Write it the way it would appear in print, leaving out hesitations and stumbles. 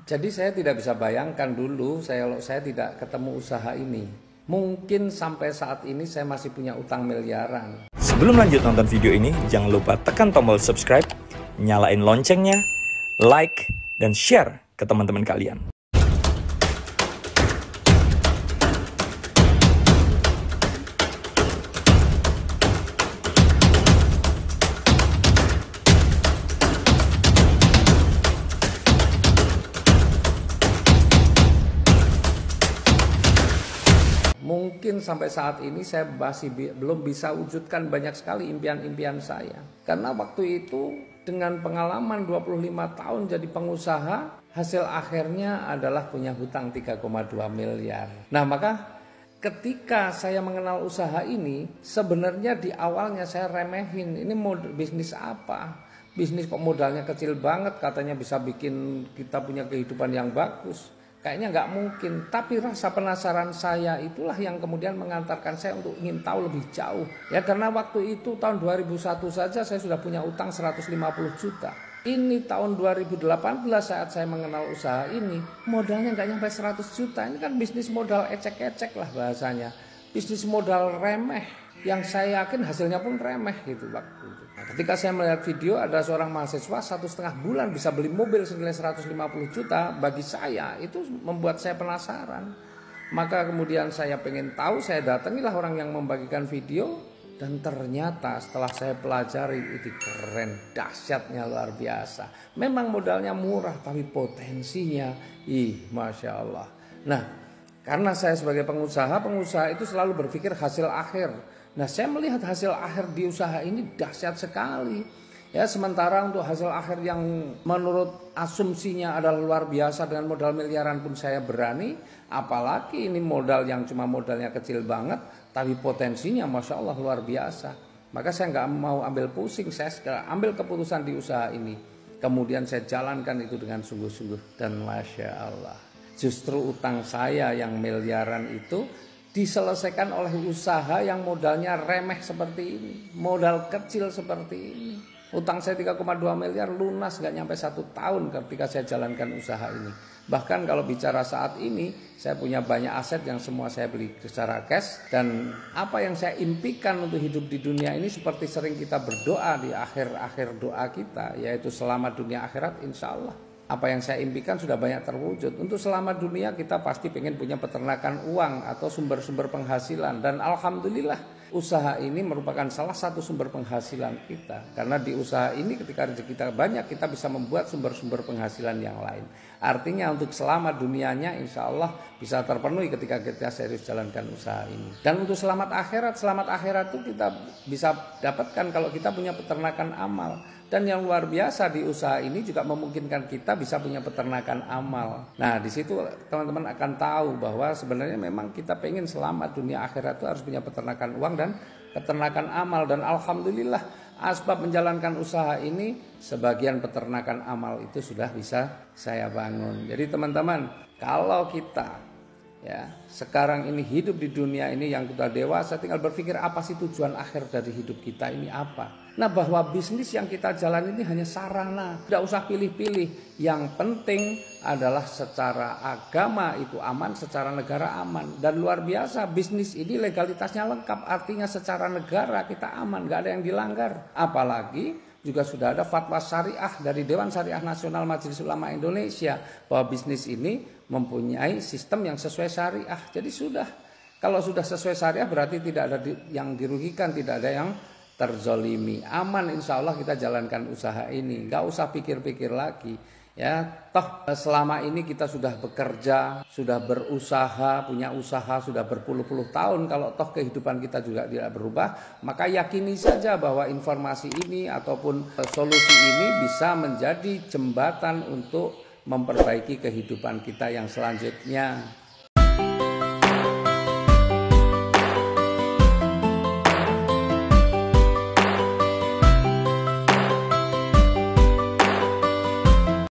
Jadi saya tidak bisa bayangkan dulu saya tidak ketemu usaha ini. Mungkin sampai saat ini saya masih punya utang miliaran. Sebelum lanjut nonton video ini, jangan lupa tekan tombol subscribe, nyalain loncengnya, like, dan share ke teman-teman kalian. Mungkin sampai saat ini saya masih belum bisa wujudkan banyak sekali impian-impian saya. Karena waktu itu dengan pengalaman 25 tahun jadi pengusaha, hasil akhirnya adalah punya hutang 3,2 miliar. Nah, maka ketika saya mengenal usaha ini, sebenarnya di awalnya saya remehin, ini bisnis apa? Bisnis kok modalnya kecil banget, katanya bisa bikin kita punya kehidupan yang bagus. Kayaknya nggak mungkin, tapi rasa penasaran saya itulah yang kemudian mengantarkan saya untuk ingin tahu lebih jauh. Ya, karena waktu itu tahun 2001 saja saya sudah punya utang 150 juta. Ini tahun 2018 saat saya mengenal usaha ini, modalnya nggak nyampe 100 juta. Ini kan bisnis modal ecek-ecek lah bahasanya. Bisnis modal remeh, yang saya yakin hasilnya pun remeh gitu waktu itu. Nah, ketika saya melihat video ada seorang mahasiswa 1,5 bulan bisa beli mobil senilai 150 juta, bagi saya itu membuat saya penasaran. Maka kemudian saya pengen tahu, saya datangilah orang yang membagikan video, dan ternyata setelah saya pelajari itu keren, dahsyatnya luar biasa. Memang modalnya murah tapi potensinya, Masya Allah. Nah, karena saya sebagai pengusaha itu selalu berpikir hasil akhir. Nah, saya melihat hasil akhir di usaha ini dahsyat sekali. Ya, sementara untuk hasil akhir yang menurut asumsinya adalah luar biasa dengan modal miliaran pun saya berani, apalagi ini modal yang cuma modalnya kecil banget, tapi potensinya Masya Allah luar biasa. Maka saya nggak mau ambil pusing, saya ambil keputusan di usaha ini. Kemudian saya jalankan itu dengan sungguh-sungguh dan Masya Allah. Justru utang saya yang miliaran itu diselesaikan oleh usaha yang modalnya remeh seperti ini, modal kecil seperti ini. Utang saya 3,2 miliar lunas gak nyampe 1 tahun ketika saya jalankan usaha ini. Bahkan kalau bicara saat ini, saya punya banyak aset yang semua saya beli secara cash. Dan apa yang saya impikan untuk hidup di dunia ini seperti sering kita berdoa di akhir-akhir doa kita, yaitu selamat dunia akhirat insya Allah. Apa yang saya impikan sudah banyak terwujud. Untuk selamat dunia kita pasti pengen punya peternakan uang atau sumber-sumber penghasilan. Dan alhamdulillah usaha ini merupakan salah satu sumber penghasilan kita. Karena di usaha ini ketika rezeki kita banyak, kita bisa membuat sumber-sumber penghasilan yang lain. Artinya untuk selamat dunianya insya Allah bisa terpenuhi ketika kita serius jalankan usaha ini. Dan untuk selamat akhirat itu kita bisa dapatkan kalau kita punya peternakan amal. Dan yang luar biasa di usaha ini juga memungkinkan kita bisa punya peternakan amal. Nah, di situ teman-teman akan tahu bahwa sebenarnya memang kita pengen selamat dunia akhirat itu harus punya peternakan uang dan peternakan amal. Dan alhamdulillah asbab menjalankan usaha ini sebagian peternakan amal itu sudah bisa saya bangun. Jadi teman-teman, kalau kita sekarang ini hidup di dunia ini yang kita dewasa, tinggal berpikir apa sih tujuan akhir dari hidup kita ini apa. Nah, bahwa bisnis yang kita jalan ini hanya sarana, tidak usah pilih-pilih. Yang penting adalah secara agama itu aman, secara negara aman. Dan luar biasa bisnis ini legalitasnya lengkap, artinya secara negara kita aman, gak ada yang dilanggar. Apalagi juga sudah ada fatwa syariah dari Dewan Syariah Nasional Majelis Ulama Indonesia bahwa bisnis ini mempunyai sistem yang sesuai syariah. Jadi kalau sudah sesuai syariah berarti tidak ada yang dirugikan, tidak ada yang terzolimi. Aman insya Allah kita jalankan usaha ini, gak usah pikir-pikir lagi. Ya, toh selama ini kita sudah bekerja, sudah berusaha, punya usaha sudah berpuluh-puluh tahun. Kalau toh kehidupan kita juga tidak berubah, maka yakini saja bahwa informasi ini ataupun solusi ini bisa menjadi jembatan untuk memperbaiki kehidupan kita yang selanjutnya.